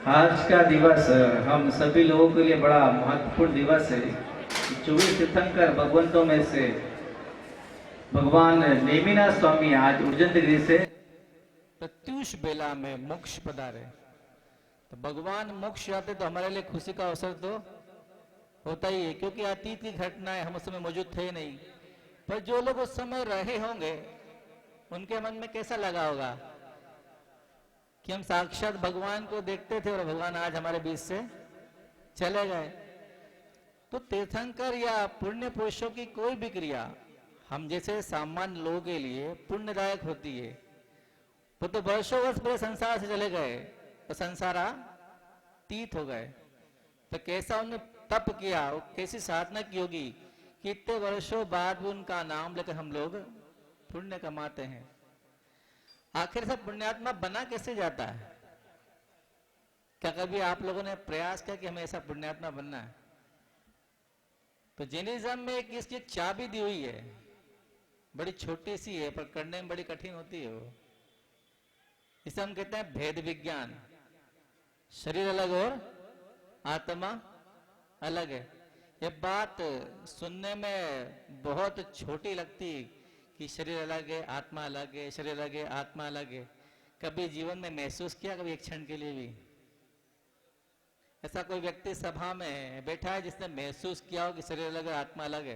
आज का दिवस हम सभी लोगों के लिए बड़ा महत्वपूर्ण दिवस है। 24 तीर्थंकर भगवंतों में से भगवान नेमिनाथ स्वामी आज उज्जैन से प्रत्युष बेला में मोक्ष पधारे। तो भगवान मोक्ष आते तो हमारे लिए खुशी का अवसर तो होता ही है, क्योंकि अतीत की घटनाएं हम उस समय मौजूद थे नहीं। पर जो लोग उस समय रहे होंगे उनके मन में कैसा लगा होगा कि हम साक्षात भगवान को देखते थे और भगवान आज हमारे बीच से चले गए। तो तीर्थंकर या पुण्य पुरुषों की कोई भी क्रिया हम जैसे सामान्य लोगों के लिए पुण्यदायक होती है। वो तो वर्षों वर्ष पूरे संसार से चले गए तो संसारातीत हो गए। तो कैसा उन्होंने तप किया, कैसी साधना की होगी कि इतने वर्षों बाद भी उनका नाम लेकर हम लोग पुण्य कमाते हैं। आखिर से पुण्यात्मा बना कैसे जाता है? क्या कभी आप लोगों ने प्रयास किया कि हमें ऐसा पुण्यात्मा बनना है? तो जैनिज्म में एक इसकी चाबी दी हुई है, बड़ी छोटी सी है पर करने में बड़ी कठिन होती है। वो इसे हम कहते हैं भेद विज्ञान। शरीर अलग और आत्मा अलग है। ये बात सुनने में बहुत छोटी लगती कि शरीर अलग है, आत्मा अलग है, शरीर अलग है, आत्मा अलग है। कभी जीवन में महसूस किया कभी एक क्षण के लिए भी? ऐसा कोई व्यक्ति सभा में बैठा है जिसने महसूस किया हो कि शरीर अलग है, आत्मा अलग है?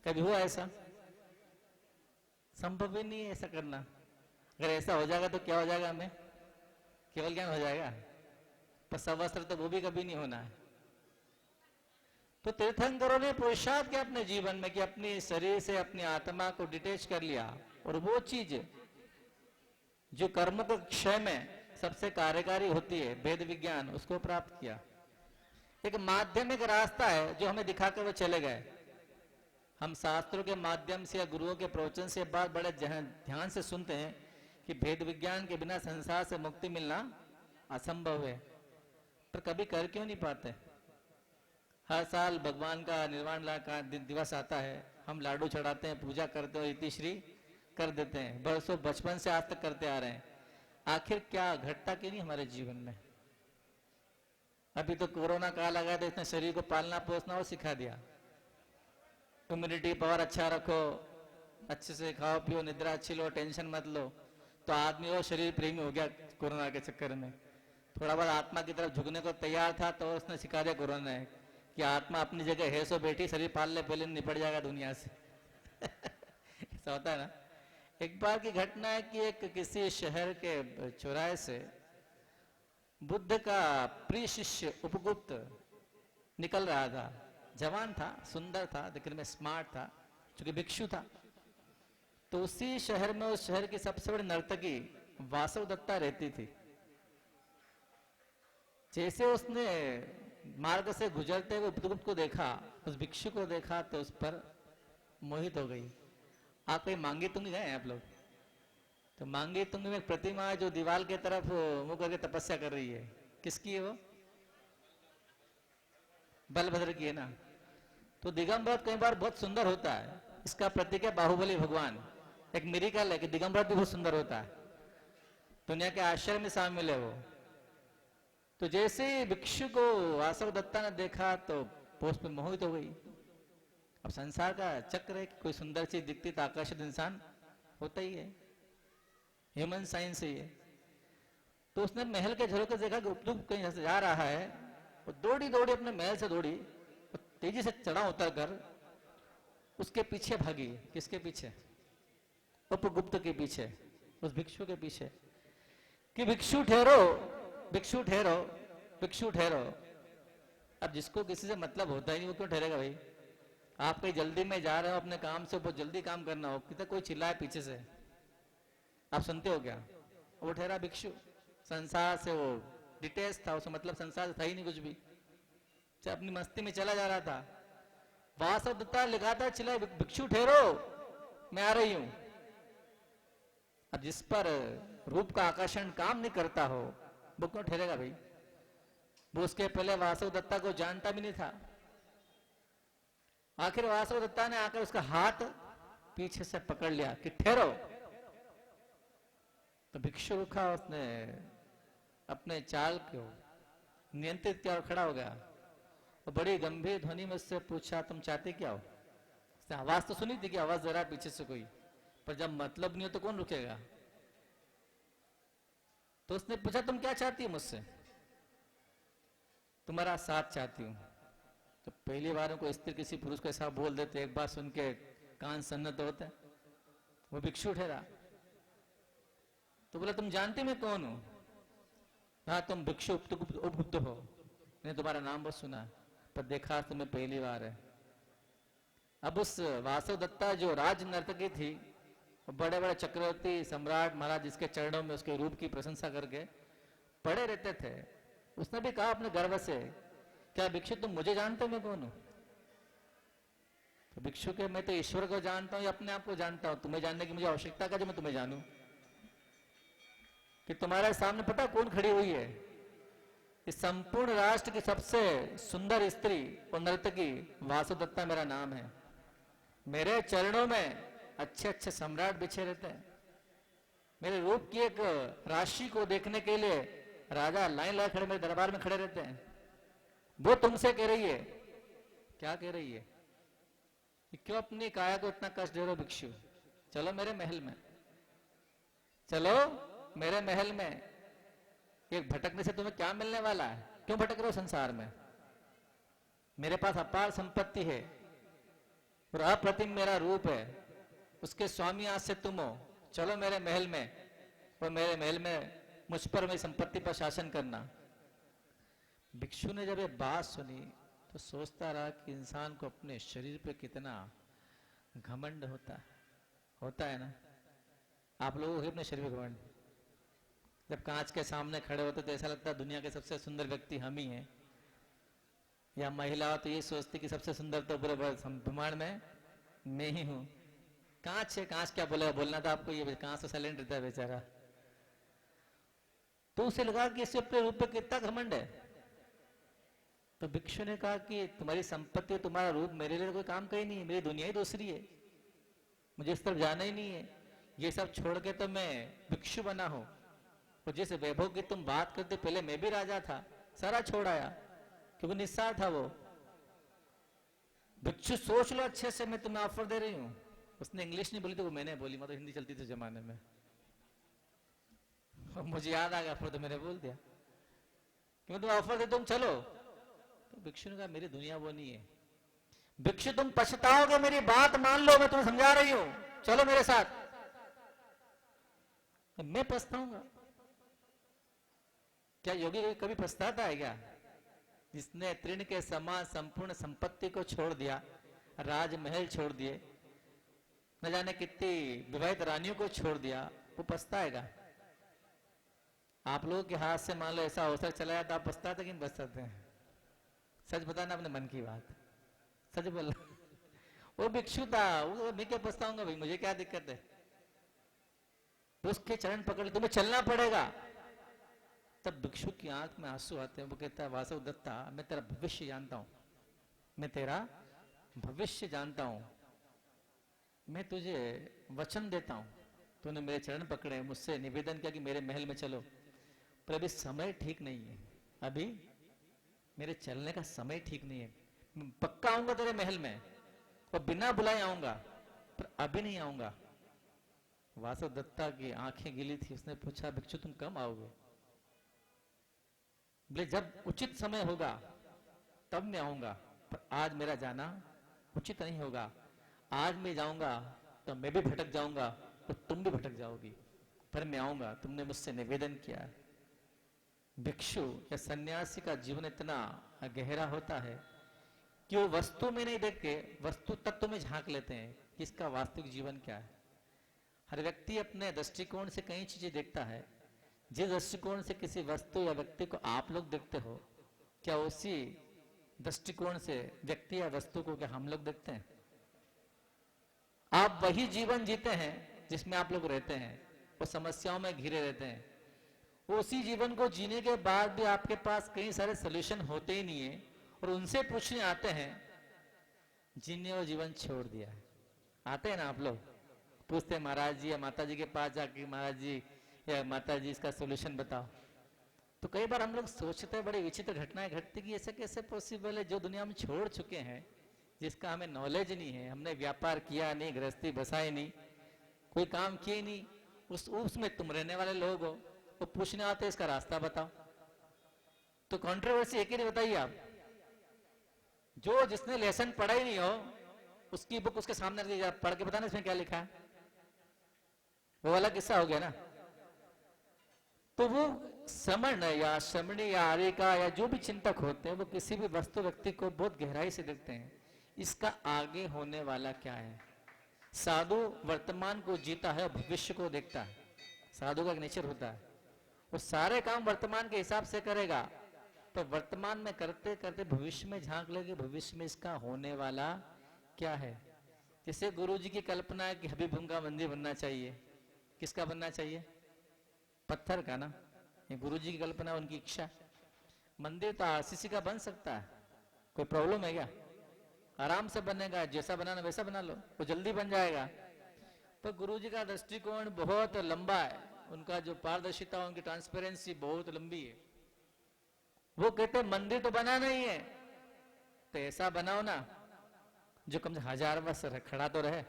कभी हुआ ऐसा? संभव ही नहीं है ऐसा करना। अगर ऐसा हो जाएगा तो क्या हो जाएगा? हमें केवल ज्ञान हो जाएगा, पर सवस्त्र तो वो भी कभी नहीं होना है। तो तीर्थंकरों ने पुरुषार्थ किया अपने जीवन में कि अपने शरीर से अपनी आत्मा को डिटेच कर लिया और वो चीज जो कर्म को क्षय में सबसे कार्यकारी होती है, भेद विज्ञान, उसको प्राप्त किया। एक माध्यमिक रास्ता है जो हमें दिखाकर वो चले गए। हम शास्त्रों के माध्यम से या गुरुओं के प्रवचन से बात बड़े ध्यान से सुनते हैं कि भेद विज्ञान के बिना संसार से मुक्ति मिलना असंभव है, पर कभी कर क्यों नहीं पाते? हर साल भगवान का निर्वाण का दिवस आता है, हम लाडू चढ़ाते हैं, पूजा करते हैं, इतिश्री कर देते हैं, बरसों बचपन से आज तक करते आ रहे हैं। आखिर क्या घटता क्यों नहीं हमारे जीवन में? अभी तो कोरोना काल आ गया तो इसने शरीर को पालना पोसना और सिखा दिया। इम्यूनिटी पावर अच्छा रखो, अच्छे से खाओ पियो, निद्रा अच्छी लो, टेंशन मत लो। तो आदमी और शरीर प्रेमी हो गया कोरोना के चक्कर में। थोड़ा बहुत आत्मा की तरफ झुकने को तैयार था तो उसने सिखा दिया कोरोना है कि आत्मा अपनी जगह है, सो बैठी, शरीर पाल ले, पहले निपट जाएगा दुनिया से। ऐसा होता है ना। एक बार की घटना है कि एक किसी शहर के चौराहे से बुद्ध का प्रिय शिष्य उपगुप्त निकल रहा था। जवान था, सुंदर था, दिखने में स्मार्ट था, चूंकि भिक्षु था। तो उसी शहर में उस शहर की सबसे बड़ी नर्तकी वासव दत्ता रहती थी। जैसे उसने मार्ग से गुजरते हुए उपगुप्त को देखा, उस भिक्षु को देखा, तो उस पर मोहित हो गई। आप कहीं मांगी तुंगी गए आप लोग? तो मांगी तुंगी में एक प्रतिमा है जो दीवार की तरफ मुंह करके तपस्या कर रही है। किसकी है वो? बलभद्र की है ना। तो दिगंबर कई बार बहुत सुंदर होता है, इसका प्रतीक है बाहुबली भगवान। एक मिरेकल है कि दिगंबर भी बहुत सुंदर होता है, दुनिया के आश्चर्य में शामिल है वो। तो जैसे ही भिक्षु को वासव दत्ता ने देखा तो पोष पे मोहित हो गई। अब संसार का चक्र है कि कोई सुंदर चीज दिखती तो आकर्षित इंसान होता ही है, ह्यूमन साइंस ही है। तो उसने महल के झरोके से देखा कि उपद्रुप कहीं से जा रहा है। वो दौड़ी दौड़ी अपने महल से दौड़ी, तेजी से चढ़ा उतर कर उसके पीछे भागी। किसके पीछे? उपगुप्त के पीछे, उस भिक्षु के पीछे, कि भिक्षु ठहरो, भिक्षु ठहरो, भिक्षु ठहरो। अब जिसको किसी से मतलब होता ही नहीं वो क्यों ठहरेगा भाई? आप कहीं जल्दी में जा रहे हो अपने काम से, बहुत जल्दी काम करना हो, कितना कोई चिल्लाए पीछे से, आप सुनते हो क्या? वो ठहरा भिक्षु, संसार से वो डिटेच था, उसका मतलब संसार से था ही नहीं कुछ भी, अपनी मस्ती में चला जा रहा था। वासव दत्ता लगातार चिल्लाए, भिक्षु ठहरो, मैं आ रही हूं। अब जिस पर रूप का आकर्षण काम नहीं करता हो वो क्यों ठहरेगा भाई? वो उसके पहले वासव दत्ता को जानता भी नहीं था। आखिर वासव दत्ता ने आकर उसका हाथ पीछे से पकड़ लिया कि ठहरो। तो भिक्षु रुका, उसने अपने चाल को नियंत्रित किया और खड़ा हो गया और बड़ी गंभीर ध्वनि में उससे पूछा, तुम चाहते क्या हो? उसने आवाज तो सुनी थी कि आवाज जरा पीछे से कोई, पर जब मतलब नहीं हो तो कौन रुकेगा? तो उसने पूछा, तुम क्या चाहती हो मुझसे? तुम्हारा साथ चाहती हूं। तो पहली बार को स्त्री किसी पुरुष को ऐसा बोल देते, एक बार सुन के कान सन्नत होते हैं। वो भिक्षु ठहरा तो बोला, तुम जानते मैं कौन हूं? हाँ, तुम भिक्षु उपगुप्त हो, मैंने तुम्हारा नाम बहुत सुना, पर देखा तुम्हें पहली बार है। अब उस वासव दत्ता जो राज नर्तकी थी, बड़े बड़े चक्रवर्ती सम्राट महाराज जिसके चरणों में उसके रूप की प्रशंसा करके पड़े रहते थे, उसने भी कहा अपने गर्व से, क्या भिक्षु तुम मुझे जानते हो मैं कौन हूं? तो भिक्षु के, मैं तो ईश्वर को जानता हूं या अपने आप को जानता हूं? तुम्हें जानने की मुझे आवश्यकता क्या जो मैं तुम्हें जानूं? कि तुम्हारे सामने पता कौन खड़ी हुई है? इस संपूर्ण राष्ट्र की सबसे सुंदर स्त्री और नर्तकी वासु दत्ता मेरा नाम है। मेरे चरणों में अच्छे अच्छे सम्राट बिछे रहते हैं। मेरे रूप की एक राशि को देखने के लिए राजा लाइन लगा खड़े मेरे दरबार में खड़े रहते हैं। वो तुमसे कह रही है, क्या कह रही है कि क्यों अपनी काया को इतना कष्ट दे रहे हो भिक्षु? चलो मेरे महल में, चलो मेरे महल में। एक भटकने से तुम्हें क्या मिलने वाला है? क्यों भटक रहे हो संसार में? मेरे पास अपार संपत्ति है और अप्रतिम मेरा रूप है, उसके स्वामी आज से तुम हो। चलो मेरे महल में और मेरे महल में मुझ पर मेरी संपत्ति पर शासन करना। भिक्षु ने जब ये बात सुनी तो सोचता रहा कि इंसान को अपने शरीर पे कितना घमंड होता है ना। आप लोगों को अपने शरीर पे घमंड, जब कांच के सामने खड़े होते तो ऐसा लगता है दुनिया के सबसे सुंदर व्यक्ति हम ही हैं, या महिला तो ये सोचती कि सबसे सुंदर तो पूरे ब्रह्मांड में मैं ही हूं। कांच है, कांच क्या बोलना था आपको? ये कांच तो साइलेंट रहता है बेचारा। तो उसे लगा कि इससे अपने रूप पे कितना घमंड है। तो भिक्षु ने कहा कि तुम्हारी संपत्ति, तुम्हारा रूप मेरे लिए कोई काम का ही नहीं है, मेरी दुनिया ही दूसरी है, मुझे इस तरफ जाना ही नहीं है। ये सब छोड़ के तो मैं भिक्षु बना हूं। और जिस वैभव की तुम बात करते, पहले मैं भी राजा था, सारा छोड़ आया क्योंकि निस्सार था वो। भिक्षु सोच लो अच्छे से, मैं तुम्हें ऑफर दे रही हूं। उसने इंग्लिश नहीं बोली तो वो मैंने बोली, मतलब हिंदी चलती थी जमाने में। और मुझे याद आ गया, फिर तो मैंने बोल दिया कि मैं तुम्हें ऑफर दे, तुम चलो। तो भिक्षु ने कहा मेरी दुनिया वो नहीं है। भिक्षु तुम पछताओगे, मेरी बात मान लो, मैं तुम्हें समझा रही हूं, चलो मेरे साथ। मैं पछताऊंगा? क्या योगी कभी पछताता है क्या? जिसने तृण के समान संपूर्ण संपत्ति को छोड़ दिया, राजमहल छोड़ दिए, न जाने कितनी विवाहित रानियों को छोड़ दिया, वो पछताएगा? आप लोगों के हाथ से मान लो ऐसा अवसर चला जाता, आप पछताते कि नहीं पछताते हैं? सच बताना अपने मन की बात, सच बोलना। वो भिक्षु था, वो मैं क्या पछताऊंगा भाई, मुझे क्या दिक्कत है? तो उसके चरण पकड़, तुम्हें चलना पड़ेगा। तब भिक्षु की आंख में आंसू आते हैं। वो कहता है, वासव दत्ता, मैं तेरा भविष्य जानता हूं, मैं तेरा भविष्य जानता हूं। मैं तुझे वचन देता हूं, तूने मेरे चरण पकड़े, मुझसे निवेदन किया कि मेरे महल में चलो, पर अभी समय ठीक नहीं है, अभी मेरे चलने का समय ठीक नहीं है। मैं पक्का आऊंगा तेरे महल में और बिना बुलाए आऊंगा, पर अभी नहीं आऊंगा। वासव दत्ता की आंखें गीली थी। उसने पूछा, भिक्षु तुम कब आओगे? बोले जब उचित समय होगा तब मैं आऊंगा, पर आज मेरा जाना उचित नहीं होगा। आज मैं जाऊंगा तो मैं भी भटक जाऊंगा और तुम भी भटक जाओगी, पर मैं आऊंगा, तुमने मुझसे निवेदन किया। भिक्षु या सन्यासी का जीवन इतना गहरा होता है कि वो वस्तु में नहीं देख के वस्तु तत्व में झांक लेते हैं कि इसका वास्तविक जीवन क्या है। हर व्यक्ति अपने दृष्टिकोण से कई चीजें देखता है। जिस दृष्टिकोण से किसी वस्तु या व्यक्ति को आप लोग देखते हो, क्या उसी दृष्टिकोण से व्यक्ति या वस्तु को क्या हम लोग देखते हैं? आप वही जीवन जीते हैं जिसमें आप लोग रहते हैं, वो समस्याओं में घिरे रहते हैं। उसी जीवन को जीने के बाद भी आपके पास कई सारे सोल्यूशन होते ही नहीं है, और उनसे पूछने आते हैं जिन्हें वो जीवन छोड़ दिया है। आते हैं ना आप लोग, पूछते हैं महाराज जी या माता जी के पास जाके, महाराज जी या माता जी इसका सोल्यूशन बताओ। तो कई बार हम लोग सोचते हैं, बड़ी विचित्र घटनाएं घटती कि ऐसा कैसे पॉसिबल है, जो दुनिया हम छोड़ चुके हैं, जिसका हमें नॉलेज नहीं है, हमने व्यापार किया नहीं, गृहस्थी बसाई नहीं, कोई काम किए नहीं, उसमें तुम रहने वाले लोग हो, वो पूछने आते इसका रास्ता बताओ। तो कंट्रोवर्सी एक ही नहीं बताइए आप, जो जिसने लेसन पढ़ा ही नहीं हो उसकी बुक उसके सामने रख दीजिए, पढ़ के बताना इसमें क्या लिखा है, वो वाला किस्सा हो गया ना। तो वो श्रमण या श्रमणी या आर्यिका या जो भी चिंतक होते हैं, वो किसी भी वस्तु व्यक्ति को बहुत गहराई से देखते हैं, इसका आगे होने वाला क्या है। साधु वर्तमान को जीता है, भविष्य को देखता है। साधु का एक नेचर होता है, वो सारे काम वर्तमान के हिसाब से करेगा, तो वर्तमान में करते करते भविष्य में झांक लेंगे, भविष्य में इसका होने वाला क्या है। जैसे गुरु जी की कल्पना है कि हबीबुम का मंदिर बनना चाहिए, किसका बनना चाहिए, पत्थर का ना, ये गुरु जी की कल्पना, उनकी इच्छा। मंदिर तो आरसीसी का बन सकता है, कोई प्रॉब्लम है क्या, आराम से बनेगा, जैसा बनाना वैसा बना लो, वो जल्दी बन जाएगा। पर गुरु जी का दृष्टिकोण बहुत लंबा है, उनका जो पारदर्शिता, उनकी ट्रांसपेरेंसी बहुत लंबी है। वो कहते मंदिर तो बनाना ही है, तो ऐसा बनाओ ना जो कम से 1000 वर्ष खड़ा तो रहे।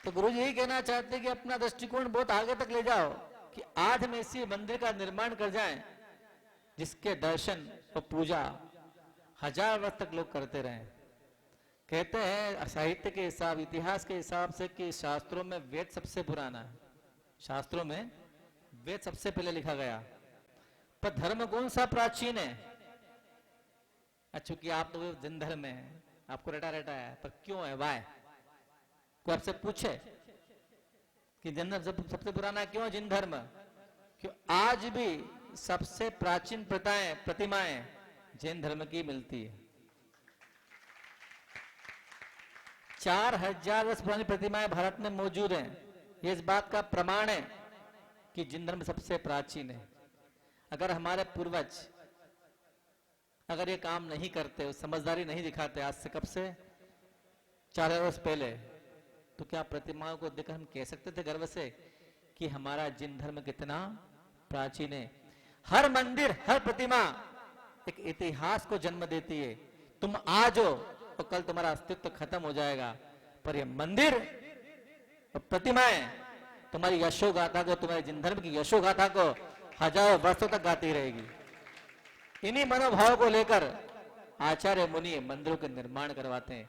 तो गुरु जी यही कहना चाहते कि अपना दृष्टिकोण बहुत आगे तक ले जाओ, कि आज में इसी मंदिर का निर्माण कर जाएं, जिसके दर्शन और पूजा 1000 वर्ष तक लोग करते रहे। कहते हैं साहित्य के हिसाब, इतिहास के हिसाब से कि शास्त्रों में वेद सबसे पुराना है, शास्त्रों में वेद सबसे पहले लिखा गया। पर धर्म कौन सा प्राचीन है, चूंकि आप तो जैन धर्म में है, आपको रटा रटा है, पर क्यों है, वाय, कोई आपसे पूछे कि जैन धर्म सबसे पुराना क्यों है, जिन धर्म, क्यों आज भी सबसे प्राचीन प्रतिमाएं जैन धर्म की मिलती है। 4000 वर्ष पुरानी प्रतिमाएं भारत में मौजूद हैं। ये इस बात का प्रमाण है कि जैन धर्म सबसे प्राचीन है। अगर हमारे पूर्वज अगर ये काम नहीं करते, समझदारी नहीं दिखाते, आज से कब से 4000 वर्ष पहले, तो क्या प्रतिमाओं को देखकर हम कह सकते थे गर्व से कि हमारा जैन धर्म कितना प्राचीन है। हर मंदिर, हर प्रतिमा एक इतिहास को जन्म देती है। तुम आज हो तो कल तुम्हारा अस्तित्व खत्म हो जाएगा, पर ये मंदिर और प्रतिमाएं तुम्हारी यशोगाथा को, तुम्हारे जैन धर्म की यशोगाथा को हजारों वर्षों तक गाती रहेगी। इन्हीं मनोभाव को लेकर आचार्य मुनि मंदिरों के निर्माण करवाते हैं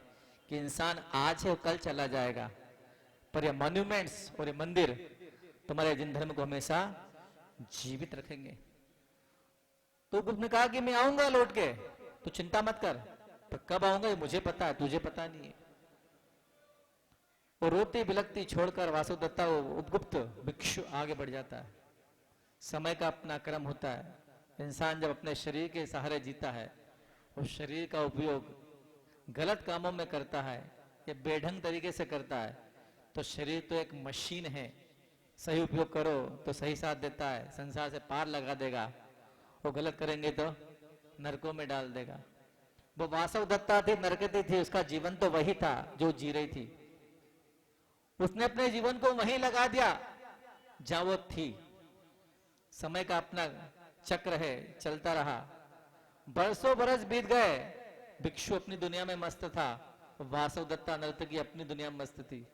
कि इंसान आज है, कल चला जाएगा, पर ये मॉन्यूमेंट्स और ये मंदिर तुम्हारे जैन धर्म को हमेशा जीवित रखेंगे। तो गुरु ने कहा कि मैं आऊंगा लौट के, तो चिंता मत कर, पर कब आऊंगा ये मुझे पता है, तुझे पता नहीं है। वो रोती बिलकती छोड़कर वासुदत्ता उपगुप्त भिक्षु आगे बढ़ जाता है। समय का अपना क्रम होता है। इंसान जब अपने शरीर के सहारे जीता है, उस शरीर का उपयोग गलत कामों में करता है या बेढंग तरीके से करता है, तो शरीर तो एक मशीन है, सही उपयोग करो तो सही साथ देता है, संसार से पार लगा देगा, वो गलत करेंगे तो नरकों में डाल देगा। वो वासुदत्ता थी, नरकती थी, उसका जीवन तो वही था जो जी रही थी। उसने अपने जीवन को वहीं लगा दिया जहां वो थी। समय का अपना चक्र है, चलता रहा। बरसों बरस बीत गए, भिक्षु अपनी दुनिया में मस्त था, वासुदत्ता नर्तकी अपनी दुनिया में मस्त थी।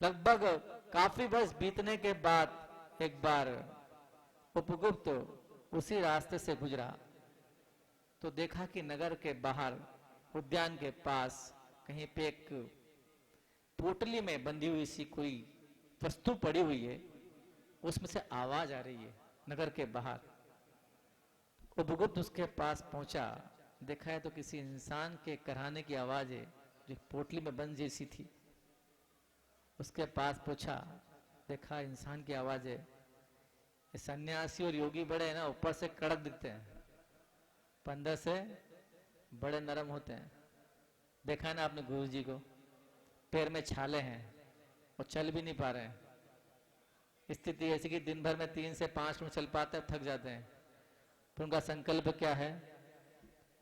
लगभग काफी वर्ष बीतने के बाद एक बार उपगुप्त उसी रास्ते से गुजरा, तो देखा कि नगर के बाहर उद्यान के पास कहीं पे एक पोटली में बंधी हुई सी कोई वस्तु पड़ी हुई है, उसमें से आवाज आ रही है नगर के बाहर। उपगुप्त उसके पास पहुंचा, देखा है तो किसी इंसान के कराहने की आवाज है जो पोटली में बंद जैसी थी। उसके पास पूछा, देखा इंसान की आवाज है। ये सन्यासी और योगी बड़े हैं ना, ऊपर से कड़क दिखते हैं, अंदर से बड़े नरम होते हैं। देखा है ना आपने गुरु जी को, पैर में छाले हैं और चल भी नहीं पा रहे हैं। स्थिति ऐसी कि दिन भर में 3 से 5 मिनट चल पाते हैं, थक जाते हैं। तो उनका संकल्प क्या है,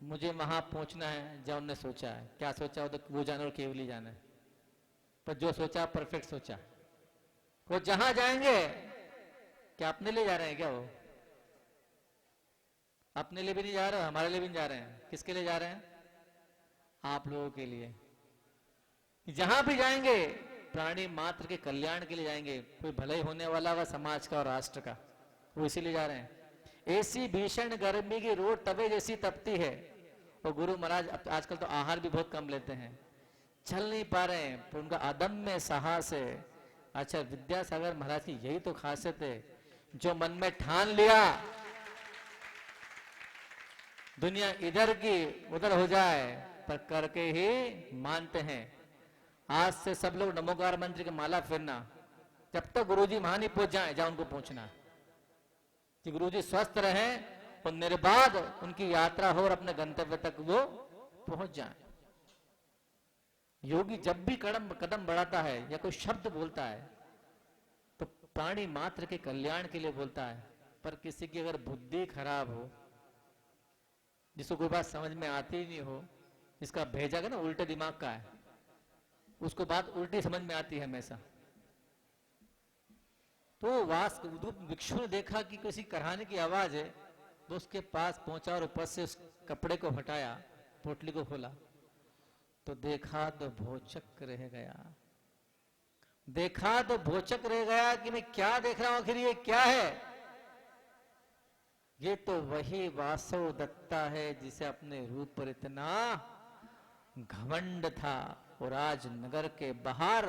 मुझे वहां पहुंचना है जहां उन्होंने सोचा है। क्या सोचा हो तो वो जाने और केवली जाना है, पर जो सोचा परफेक्ट सोचा। वो जहां जाएंगे, क्या अपने लिए जा रहे हैं क्या? वो अपने लिए भी नहीं जा रहे, हमारे लिए भी नहीं जा रहे हैं। किसके लिए जा रहे हैं? आप लोगों के लिए। जहां भी जाएंगे प्राणी मात्र के कल्याण के लिए जाएंगे, कोई भलाई होने वाला व समाज का और राष्ट्र का, वो इसीलिए जा रहे हैं। ऐसी भीषण गर्मी की रोड तवे जैसी तपती है। और गुरु महाराज आजकल तो आहार भी बहुत कम लेते हैं, चल नहीं पा रहे हैं, पर उनका अदम्य साहस है। अच्छा, विद्यासागर महाराज की यही तो खासियत है, जो मन में ठान लिया दुनिया इधर की उधर हो जाए, पर करके ही मानते हैं। आज से सब लोग नमोकार मंत्र की माला फिरना, जब तक गुरुजी वहां नहीं पहुंच जाए जहां उनको पहुंचना, कि गुरुजी स्वस्थ रहे और निर्बाध उनकी यात्रा हो और अपने गंतव्य तक वो पहुंच जाए। योगी जब भी कदम बढ़ाता है या कोई शब्द बोलता है तो प्राणी मात्र के कल्याण के लिए बोलता है। पर किसी की अगर बुद्धि खराब हो, जिसको कोई बात समझ में आती ही नहीं हो, जिसका भेजा ना उल्टे दिमाग का है, उसको बात उल्टी समझ में आती है हमेशा। तो भिक्षु ने देखा कि किसी कराहने की आवाज है, तो उसके पास पहुंचा और ऊपर से उस कपड़े को हटाया, पोटली को खोला, तो देखा तो भोचक रह गया। देखा तो भोचक रह गया कि मैं क्या देख रहा हूं, आखिर ये क्या है? ये तो वही वासव दत्ता है जिसे अपने रूप पर इतना घमंड था, और आज नगर के बाहर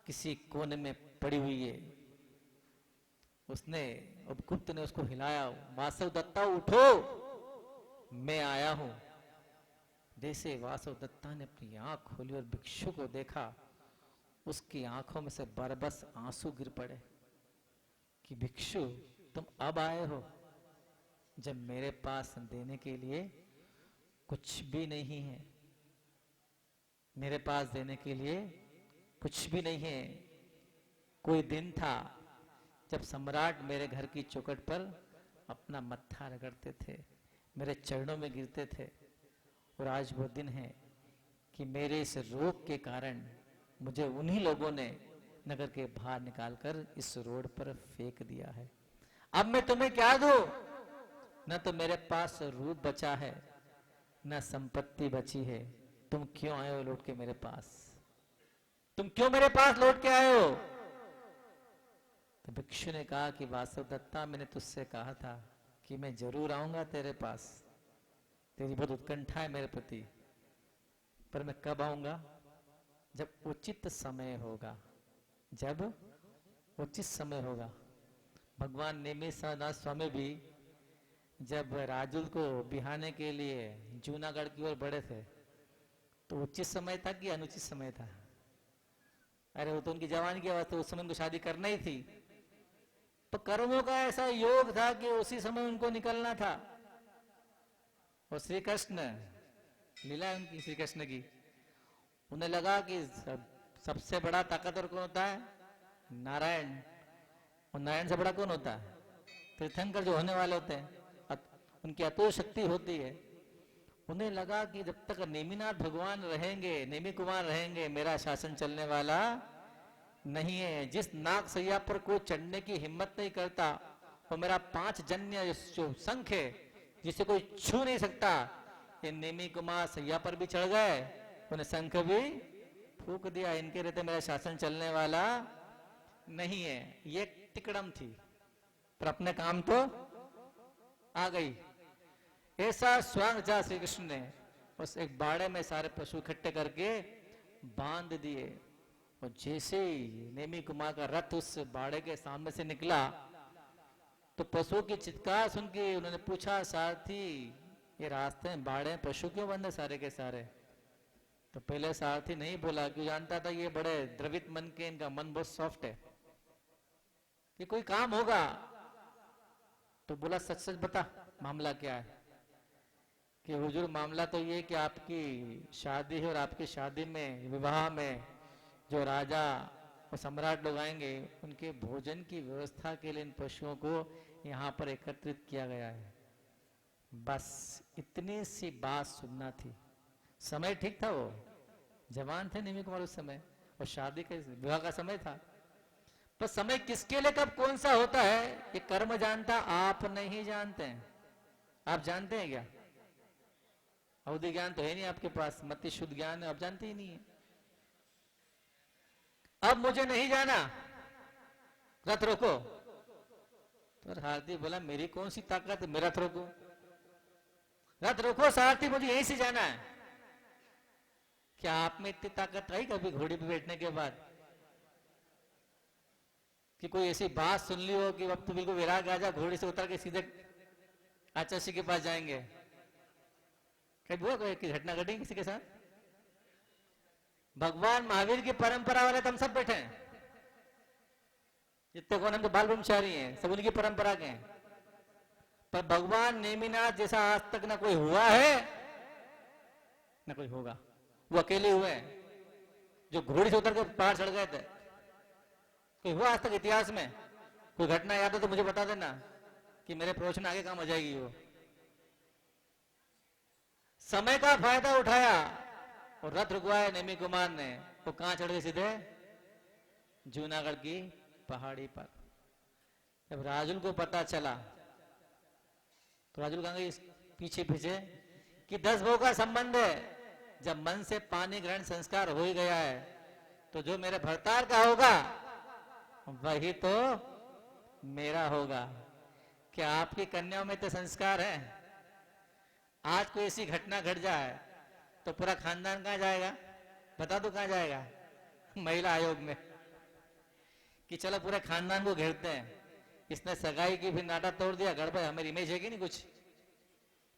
किसी कोने में पड़ी हुई है। उसने, उपगुप्त ने उसको हिलाया, वासव दत्ता उठो, मैं आया हूं। जैसे वासव दत्ता ने अपनी आंख खोली और भिक्षु को देखा, उसकी आंखों में से बरबस आंसू गिर पड़े कि भिक्षु, तुम अब आए हो जब मेरे पास देने के लिए कुछ भी नहीं है। मेरे पास देने के लिए कुछ भी नहीं है। कोई दिन था जब सम्राट मेरे घर की चौखट पर अपना मत्था रगड़ते थे, मेरे चरणों में गिरते थे, और आज वो दिन है कि मेरे इस रोग के कारण मुझे उन्हीं लोगों ने नगर के बाहर निकालकर इस रोड पर फेंक दिया है। अब मैं तुम्हें क्या दूं? न तो मेरे पास रूप बचा है, न संपत्ति बची है। तुम क्यों आए हो लौट के मेरे पास? तुम क्यों मेरे पास लौट के आए हो? तो भिक्षु ने कहा कि वासव दत्ता, मैंने तुझसे कहा था कि मैं जरूर आऊंगा तेरे पास, तेरी बहुत उत्कंठा है मेरे प्रति, पर मैं कब आऊंगा? जब उचित समय होगा। जब उचित समय होगा। भगवान नेमिनाथ स्वामी भी जब राजुल को बिहाने के लिए जूनागढ़ की ओर बढ़े थे, तो उचित समय था कि अनुचित समय था? अरे वो तो उनकी जवानी की अवस्था, उस समय उनको शादी करना ही थी, तो कर्मों का ऐसा योग था कि उसी समय उनको निकलना था। और श्री कृष्ण, लीला उनकी श्री कृष्ण की, उन्हें लगा कि सबसे बड़ा ताकतवर कौन होता है? नारायण। और नारायण से बड़ा कौन होता है? तीर्थंकर जो होने वाले होते हैं, उनकी अतुल शक्ति होती है। उन्हें लगा कि जब तक नेमिनाथ भगवान रहेंगे, नेमी कुमार रहेंगे, मेरा शासन चलने वाला नहीं है। जिस नाग सैया पर कोई चढ़ने की हिम्मत नहीं करता, वो मेरा 5 जन्य जो शंख है जिसे कोई छू नहीं सकता, ये नेमी कुमार सैया पर भी चढ़ गए, उन्हें शंख भी फूक दिया। इनके रहते मेरा शासन चलने वाला नहीं है। ये तिकड़म थी, पर अपने काम तो आ गई। ऐसा स्वांग जा श्री कृष्ण ने उस एक बाड़े में सारे पशु इकट्ठे करके बांध दिए। और जैसे ही नेमी कुमार का रथ उस बाड़े के सामने से निकला, तो पशुओं की चित्कार सुन के उन्होंने पूछा, सारथी ये रास्ते में बाड़े पशु क्यों बंद सारे के सारे? तो पहले सारथी नहीं बोला, क्यों जानता था ये बड़े द्रवित मन के, इनका मन बहुत सॉफ्ट है, कि कोई काम होगा। तो बोला, सच सच बता मामला क्या है? कि हुजूर मामला तो ये कि आपकी शादी है, और आपकी शादी में, विवाह में जो राजा और सम्राट लोग आएंगे, उनके भोजन की व्यवस्था के लिए इन पशुओं को यहाँ पर एकत्रित किया गया है। बस इतनी सी बात सुनना थी। समय ठीक था, वो जवान थे नेमी कुमार उस समय, और शादी का विवाह का समय था। पर समय किसके लिए कब कौन सा होता है ये कर्म जानता आप नहीं जानते हैं। आप जानते हैं क्या? अवधि ज्ञान तो है नहीं आपके पास, मति शुद्ध ज्ञान है, आप जानते ही नहीं है। अब मुझे नहीं जाना, रथ रोको। तो हारदी बोला मेरी कौन सी ताकत है, मेरा रथ रोको। रथ रोको सारथी, मुझे यहीं से जाना है। क्या आप में इतनी ताकत आई कभी घोड़े पे बैठने के बाद कि कोई ऐसी बात सुन ली हो कि अब तो बिल्कुल विराग आ जा, घोड़े से उतर के सीधे आचार्य के पास जाएंगे? कभी हुआ कोई घटना घटी किसी के साथ? भगवान महावीर की परंपरा वाले तो हम सब बैठे हैं, जितने कौन हम तो बाल ब्रह्मचारी हैं, सब उनकी परंपरा के हैं। पर भगवान नेमिनाथ जैसा आज तक ना कोई हुआ है ना कोई होगा। वो अकेले हुए हैं जो घोड़े से उतर के पहाड़ चढ़ गए थे। कोई हुआ आज तक इतिहास में? कोई घटना याद हो तो मुझे बता देना कि मेरे प्रवचन आगे काम आ जाएगी। वो समय का फायदा उठाया और रथ रुकवाया नेमी कुमार ने। वो कहां चढ़ गए? सीधे जूनागढ़ की पहाड़ी पर। जब राजुल को पता चला तो राजुल कहेंगे पीछे पीछे कि 10 भोग का संबंध है। जब मन से पानी ग्रहण संस्कार हो ही गया है तो जो मेरे भरतार का होगा वही तो मेरा होगा। क्या आपकी कन्याओं में तो संस्कार है? आज कोई ऐसी घटना घट जाए तो पूरा खानदान कहां जाएगा? बता दो कहां जाएगा? महिला आयोग में कि चलो पूरे खानदान को घेरते हैं। इसने सगाई की भी नाटा तोड़ दिया, गड़बड़, हमारी इमेज है कि नहीं कुछ?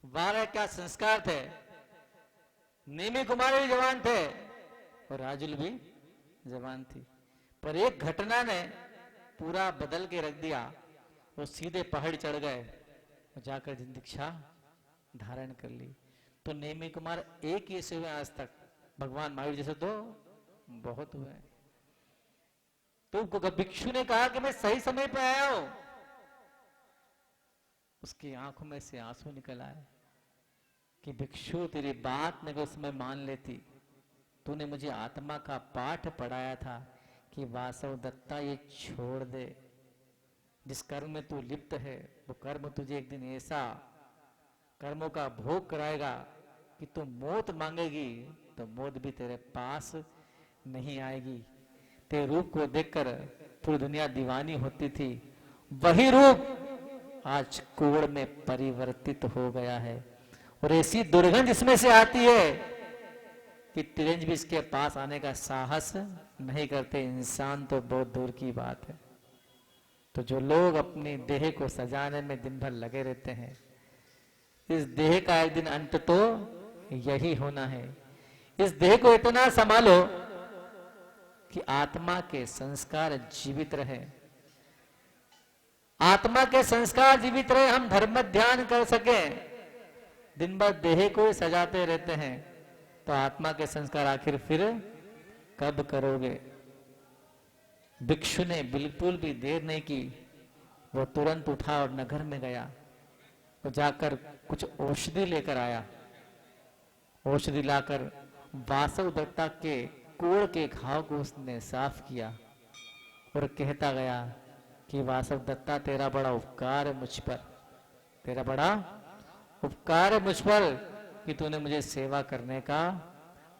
12 क्या संस्कार थे। नेमी कुमार भी जवान थे और राजुल भी जवान थी, पर एक घटना ने पूरा बदल के रख दिया। वो सीधे पहाड़ चढ़ गए और जाकर दीक्षा धारण कर ली। तो नेमी कुमार एक ही से हुए आज तक, भगवान महावीर जैसे तो बहुत हुए। तो भिक्षु ने कहा कि मैं सही समय पे आया हूं। उसकी आंखों में से आंसू निकल आए कि भिक्षु तेरी बात ने उस समय मान लेती। तूने मुझे आत्मा का पाठ पढ़ाया था कि वासव दत्ता ये छोड़ दे। जिस कर्म में तू लिप्त है वो कर्म तुझे एक दिन ऐसा कर्मों का भोग कराएगा कि तू मौत मांगेगी तो मौत भी तेरे पास नहीं आएगी। तेरे रूप को देखकर पूरी दुनिया दीवानी होती थी, वही रूप आज कोड़ में परिवर्तित हो गया है। और ऐसी दुर्गंध इसमें से आती है कि तिरंज भी इसके पास आने का साहस नहीं करते। इंसान तो बहुत दूर की बात है। तो जो लोग अपनी देह को सजाने में दिन भर लगे रहते हैं, इस देह का एक दिन अंत तो यही होना है। इस देह को इतना संभालो कि आत्मा के संस्कार जीवित रहे। आत्मा के संस्कार जीवित रहे, हम धर्म ध्यान कर सके। दिन भर देह को ही सजाते रहते हैं तो आत्मा के संस्कार आखिर फिर कब करोगे? भिक्षु ने बिल्कुल भी देर नहीं की, वो तुरंत उठा और नगर में गया। वो जाकर कुछ औषधि लेकर आया। औषधि लाकर वासव दत्ता के कोड़ के घाव को उसने साफ किया और कहता गया कि वासव दत्ता तेरा बड़ा उपकार है मुझ पर, तेरा बड़ा उपकार है मुझ पर कि तूने मुझे सेवा करने का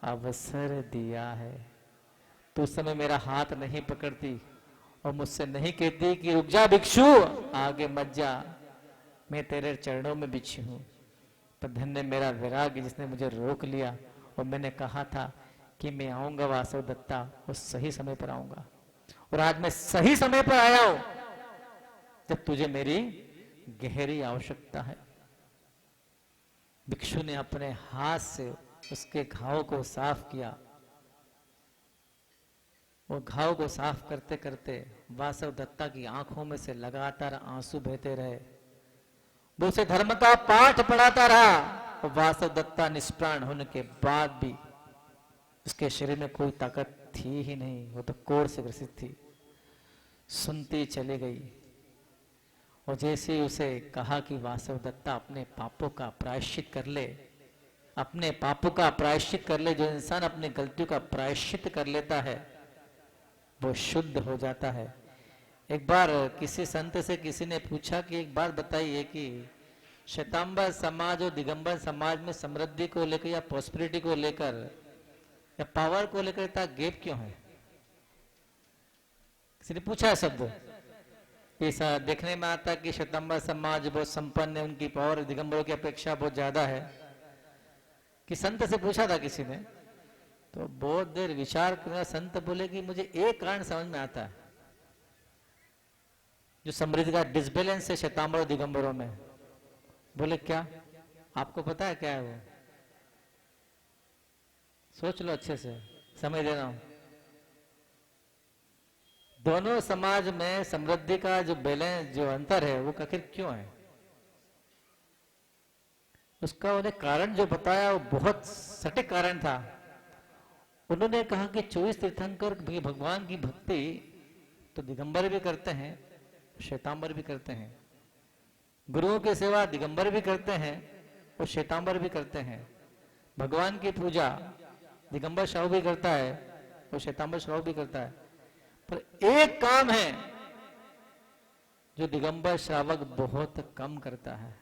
अवसर दिया है। तो उस समय मेरा हाथ नहीं पकड़ती और मुझसे नहीं कहती कि रुक जा भिक्षु, आगे मत जा, मैं तेरे चरणों में बिछी हूं। पर धन्य मेरा वैराग्य जिसने मुझे रोक लिया और मैंने कहा था कि मैं आऊंगा वासव दत्ता, उस सही समय पर आऊंगा। और आज मैं सही समय पर आया हूं जब तुझे मेरी गहरी आवश्यकता है। भिक्षु ने अपने हाथ से उसके घाव को साफ किया। वो घाव को साफ करते करते वासव दत्ता की आंखों में से लगातार आंसू बहते रहे। वो उसे धर्म का पाठ पढ़ाता रहा और वासव दत्ता निष्प्राण होने के बाद भी उसके शरीर में कोई ताकत थी ही नहीं, वो तो कोढ़ से ग्रसित थी। सुनती चली गई और जैसे उसे कहा कि वासव दत्ता अपने पापों का प्रायश्चित कर ले, अपने पापों का प्रायश्चित कर ले। जो इंसान अपनी गलतियों का प्रायश्चित कर लेता है वो शुद्ध हो जाता है। एक बार किसी संत से किसी ने पूछा कि एक बात बताइए कि श्वेतांबर समाज और दिगंबर समाज में समृद्धि को लेकर या प्रॉस्पेरिटी को लेकर या पावर को लेकर इतना गैप क्यों है? किसी ने पूछा है शब्द। ऐसा देखने में आता कि श्वेतांबर समाज बहुत संपन्न है, उनकी पावर दिगंबरों की अपेक्षा बहुत ज्यादा है। कि संत से पूछा था किसी ने, तो बहुत देर विचार करना संत बोले कि मुझे एक कारण समझ में आता है, जो समृद्धि का डिसबैलेंस है श्वेतांबर और दिगंबरों में। बोले क्या? आपको पता है क्या है वो? सोच लो अच्छे से, समय दे रहा हूं। दोनों समाज में समृद्धि का जो बैलेंस, जो अंतर है, वो आखिर क्यों है? उसका उन्हें कारण जो बताया वो बहुत सटीक कारण था। उन्होंने कहा कि 24 तीर्थंकर भगवान की भक्ति तो दिगंबर भी करते हैं, श्वेतांबर भी करते हैं। गुरुओं की सेवा दिगंबर भी करते हैं और श्वेतांबर भी करते हैं। भगवान की पूजा दिगंबर श्रावक भी करता है और श्वेतांबर श्रावक भी करता है। पर एक काम है जो दिगंबर श्रावक बहुत कम करता है।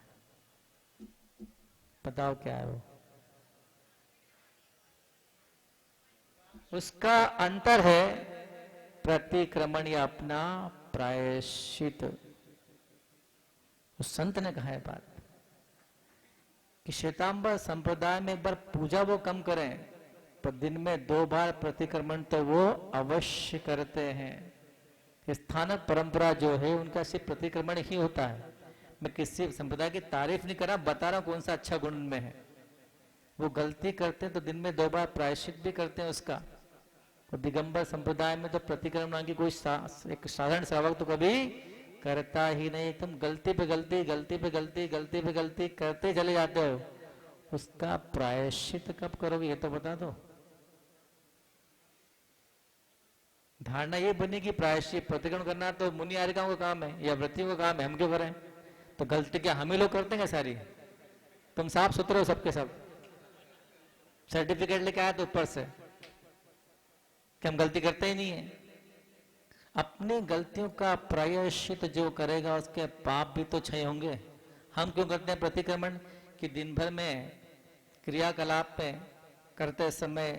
बताओ क्या है वो? उसका अंतर है प्रतिक्रमण या अपना प्रायश्चित। उस संत ने कहा है बात कि श्वेतांबर संप्रदाय में एक बार पूजा वो कम करें, पर दिन में 2 बार प्रतिक्रमण तो वो अवश्य करते हैं। स्थानक परंपरा जो है उनका सिर्फ प्रतिक्रमण ही होता है। मैं किसी संप्रदाय की तारीफ नहीं कर रहा, बता रहा हूं कौन सा अच्छा गुण में है। वो गलती करते हैं तो दिन में 2 बार प्रायश्चित भी करते हैं उसका। और दिगंबर संप्रदाय में तो प्रतिक्रमण की कोई एक साधारण श्रावक तो कभी करता ही नहीं। तुम गलती पे गलती, गलती पे गलती, गलती पे गलती करते चले जाते हो। उसका प्रायश्चित कब करोगे ये तो बता दो। धारणा ये बनी कि प्रायश्चित प्रतिक्रमण करना तो मुनि आरिकाओं का काम है या व्रतियों का काम है, हम क्यों करें? तो गलती क्या हम ही लोग करते हैं सारी? तुम साफ सुथरे हो सबके सब, सर्टिफिकेट लेके आए तो ऊपर से कि हम गलती करते ही नहीं है। अपनी गलतियों का प्रायश्चित जो करेगा उसके पाप भी तो क्षय होंगे। हम क्यों करते हैं प्रतिक्रमण? कि दिन भर में क्रियाकलाप में करते समय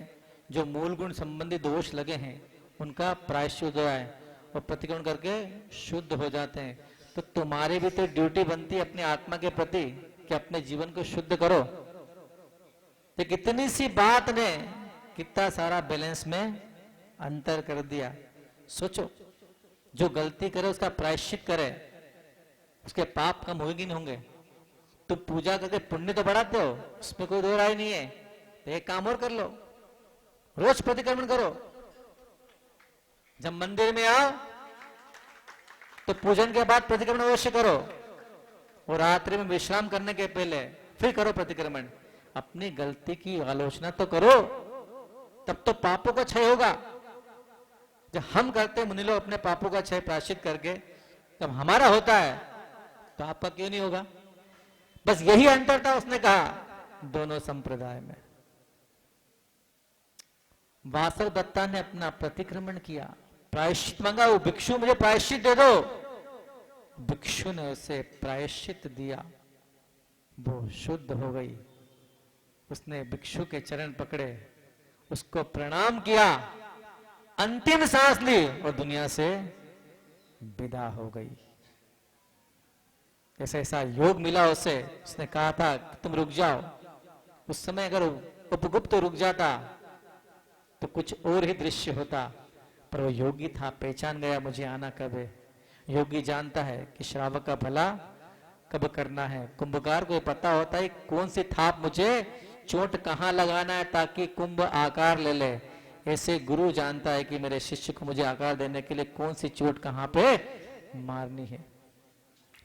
जो मूल गुण संबंधी दोष लगे हैं उनका प्रायश्चित हो जाए और प्रतिक्रमण करके शुद्ध हो जाते हैं। तो तुम्हारी भी तो ड्यूटी बनती है अपनी आत्मा के प्रति कि अपने जीवन को शुद्ध करो। तो कितनी सी बात ने कितना सारा बैलेंस में अंतर कर दिया। सोचो, जो गलती करे उसका प्रायश्चित करे, उसके पाप कम होंगे नहीं होंगे? तुम पूजा करके पुण्य तो बढ़ाते हो, उसमें कोई दो राय नहीं है। तो एक काम और कर लो, रोज प्रतिक्रमण करो। जब मंदिर में आओ तो पूजन के बाद प्रतिक्रमण अवश्य करो और रात्रि में विश्राम करने के पहले फिर करो प्रतिक्रमण। अपनी गलती की आलोचना तो करो, तब तो पापों का क्षय होगा। जब हम करते हैं मुनि लोग अपने पापों का क्षय प्रायश्चित करके, जब हमारा होता है तो आपका क्यों नहीं होगा? बस यही अंतर था उसने कहा दोनों संप्रदाय में। वासव दत्ता ने अपना प्रतिक्रमण किया, प्रायश्चित मांगा, वो भिक्षु मुझे प्रायश्चित दे दो। भिक्षु ने उसे प्रायश्चित दिया, वो शुद्ध हो गई। उसने भिक्षु के चरण पकड़े, उसको प्रणाम किया, अंतिम सांस ली और दुनिया से विदा हो गई। ऐसा ऐसा योग मिला उसे। उसने कहा था तुम रुक जाओ। उस समय अगर उपगुप्त रुक जाता तो कुछ और ही दृश्य होता, पर वो योगी था, पहचान गया मुझे आना कब है। योगी जानता है कि श्रावक का भला कब करना है। कुंभकार को पता होता है कौन सी थाप मुझे चोट कहां लगाना है ताकि कुंभ आकार ले ले। ऐसे गुरु जानता है कि मेरे शिष्य को मुझे आकार देने के लिए कौन सी चोट कहां पे मारनी है।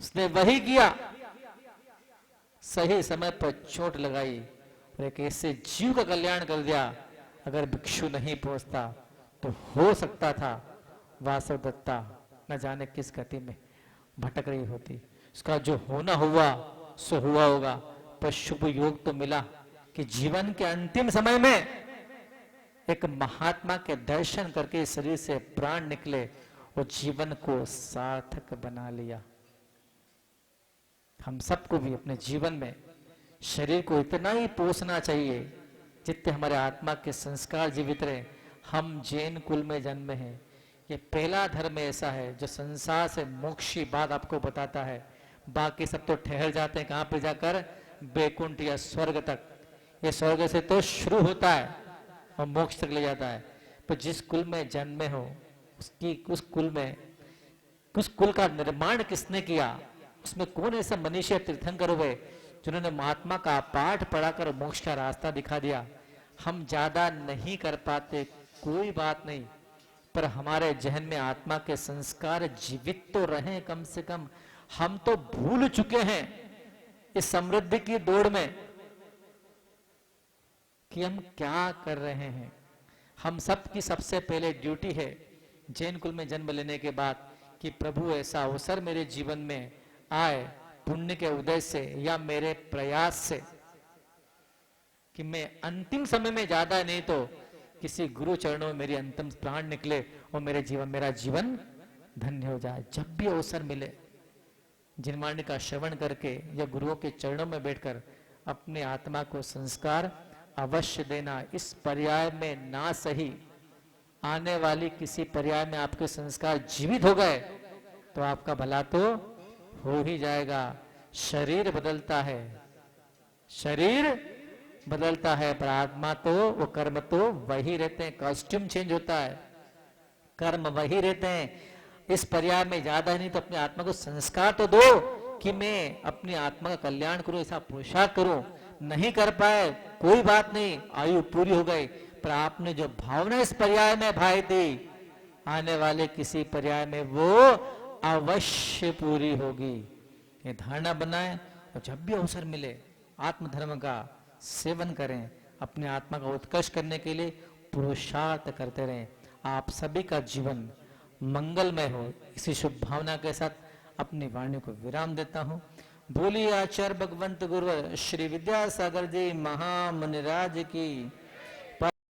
उसने वही किया, सही समय पर चोट लगाई और एक ऐसे जीव का कल्याण कर दिया। अगर भिक्षु नहीं पहुंचता तो हो सकता था वासव दत्ता न जाने किस गति में भटक रही होती। उसका जो होना हुआ सो हुआ होगा, पर शुभ योग तो मिला कि जीवन के अंतिम समय में एक महात्मा के दर्शन करके शरीर से प्राण निकले वो जीवन को सार्थक बना लिया। हम सबको भी अपने जीवन में शरीर को इतना ही पोसना चाहिए जितने हमारे आत्मा के संस्कार जीवित रहे। हम जैन कुल में जन्मे हैं, ये पहला धर्म ऐसा है जो संसार से मोक्ष की बात आपको बताता है। बाकी सब तो ठहर जाते हैं कहां पे जाकर, बैकुंठ या स्वर्ग तक। ये स्वर्ग से तो शुरू होता है और मोक्ष तक ले जाता है। पर जिस कुल में जन्मे हो उस कुल का निर्माण किसने किया, उसमें कौन ऐसा मनीषी तीर्थंकर हुए जिन्होंने महात्मा का पाठ पढ़ाकर मोक्ष का रास्ता दिखा दिया। हम ज्यादा नहीं कर पाते, कोई बात नहीं, पर हमारे जहन में आत्मा के संस्कार जीवित तो रहें कम से कम। हम तो भूल चुके हैं इस समृद्धि की दौड़ में कि हम क्या कर रहे हैं। हम सब की सबसे पहले ड्यूटी है जैन कुल में जन्म लेने के बाद कि प्रभु ऐसा अवसर मेरे जीवन में आए, पुण्य के उदय से या मेरे प्रयास से, कि मैं अंतिम समय में ज्यादा नहीं तो किसी गुरु चरणों में मेरी अंतिम प्राण निकले और मेरा जीवन धन्य हो जाए। जब भी अवसर मिले जिनवाणी का श्रवण करके या गुरुओं के चरणों में बैठकर अपने आत्मा को संस्कार अवश्य देना। इस पर्याय में ना सही, आने वाली किसी पर्याय में आपके संस्कार जीवित हो गए तो आपका भला तो हो ही जाएगा। शरीर बदलता है, शरीर बदलता है, पर आत्मा तो, वो कर्म तो वही रहते हैं। कॉस्ट्यूम चेंज होता है, कर्म वही रहते हैं। इस पर्याय में ज्यादा नहीं तो अपनी आत्मा को संस्कार तो दो कि मैं अपनी आत्मा का कल्याण करूं, ऐसा पोशाक करूं। नहीं कर पाए कोई बात नहीं, आयु पूरी हो गई, पर आपने जो भावना इस पर्याय में भाई दी, आने वाले किसी पर्याय में वो अवश्य पूरी होगी। ये धारणा बनाए और जब भी अवसर मिले आत्मधर्म का सेवन करें, अपने आत्मा का उत्कर्ष करने के लिए पुरुषार्थ करते रहें। आप सभी का जीवन मंगलमय हो, इसी शुभ भावना के साथ अपनी वाणी को विराम देता हूं। बोलिए आचार्य भगवंत गुरुवर श्री विद्यासागर जी महामुनिराज की।